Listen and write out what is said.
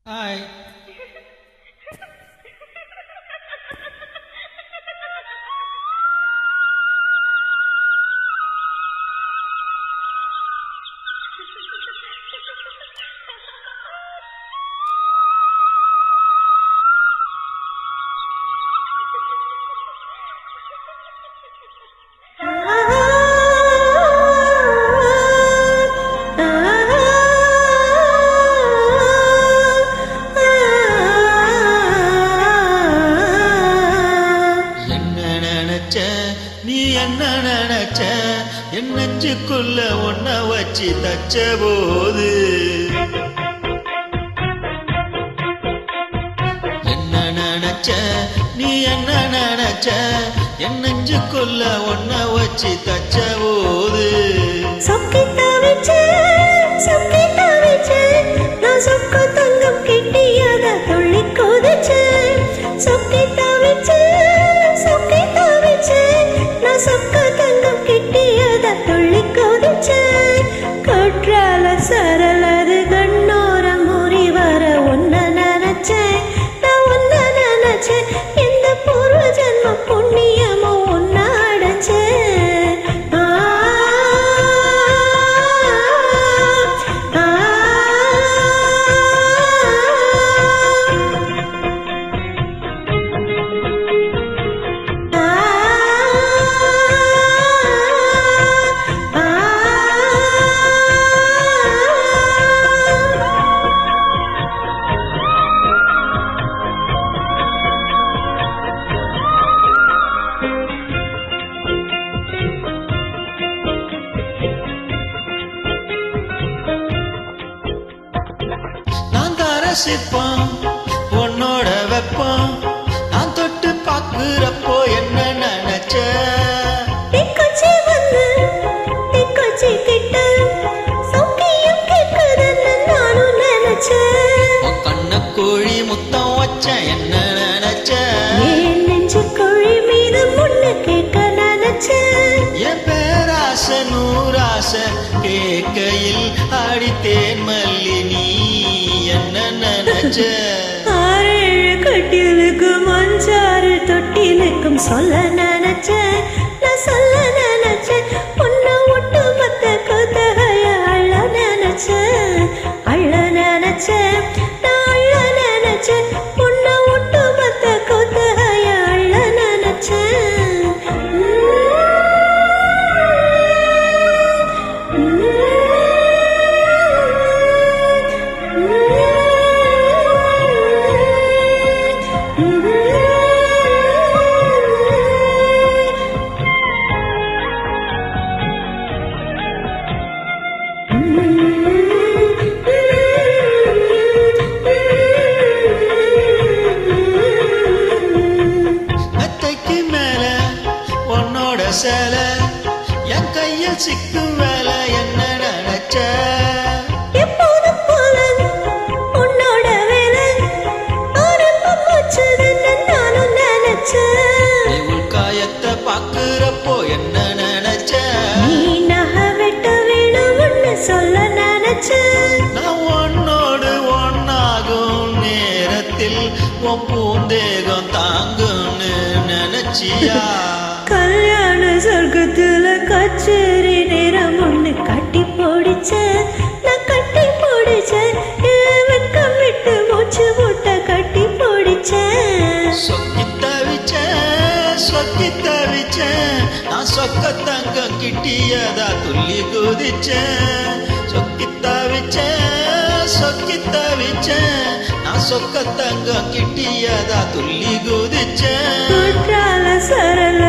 Hi. நீ என்ன நினைச்ச என் நெஞ்சுக்குள்ள ஒன்ன வச்சு தச்ச போது என்ன நினைச்ச நீ என்ன நினைச்ச என் நெஞ்சுக்குள்ள ஒன்ன வச்சு தச்ச போது சொக்கி தவிச்ச நான் சொக்க தங்கம் கிட்டியத துள்ளி கொதிச்ச சொக்கி தவிச்ச நான் சொக்க தங்கம் கிட்டியத துள்ளி கொதிச்ச கற்றால சரலது கண்ணோர முறி வர ஒன்ன நினைச்சேன் நான் ஒன்ன நினைச்சேன் எந்த பூர்வ ஜன்ம புண்ணியமோ ஒன்ன அடைச்சேன் ரசிப்போம் உன்னோட வெப்பம் நான் தொட்டு பாக்குறப்போ என்ன நினைச்ச திக்கச்சி வந்து திக்கச்சி கிட்ட சௌக்கியம் கேட்குதுன்னு நானும் நினைச்சேன் உன் கண்ண கோழி முத்தம் வச்ச என்ன நினைச்ச என் நெஞ்சு கோழி மீது முன்ன கேட்க நினைச்சேன் என் பேராசை நூறாசை கேட்கையில் ஆடித்தேன் மல்லி நீ என்ன நினைச்ச ஆறேழு கட்டிலுக்கும் அஞ்சாறு தொட்டிலுக்கும் சொல்ல நினைச்சேன் நான் சொல்ல நினைச்சேன் உன்னை ஒட்டு மொத்த கொத்தகைய அள்ள நினைச்சேன் நான் அள்ள நினைச்சேன் உன்னை ஒட்டு மொத்த கொத்தகைய அள்ள நினைச்சேன் மெத்தைக்கு மேல உன்னோட சேல என் கையில் சிக்கும் வேலை என்ன நினைச்ச எப்போதும் போல உன்னோட வேலை ஆரம்பம் வச்சதுன்னு நானும் நினைச்சேன் உள்காயத்தை பாக்குறப்போ என்ன நினைச்ச நீ நகை வெட்ட வேணும்னு சொல்ல நினைச்சேன் நான் உன்னோடு ஒன்னாகும் நேரத்தில் உன் பூந்தேகம் தாங்கும்னு நினைச்சியா கல்யாண சொர்க்கத்துல கச்சேரி நேரம் ஒண்ணு கட்டி போடிச்சேன் நான் கட்டி போடிச்சேன் வெக்கம் விட்டு மூச்சு முட்டை கட்டி போடிச்சேன் சொக்கி தவிச்சேன் நான் சொக்க தங்கம் கிட்டியதா துள்ளி குதிச்சேன் சொக்கி தவிச்சேன் நான் சொக்க தங்கம் கிட்டியதா துள்ளி குதிச்சேன் குற்றால சரல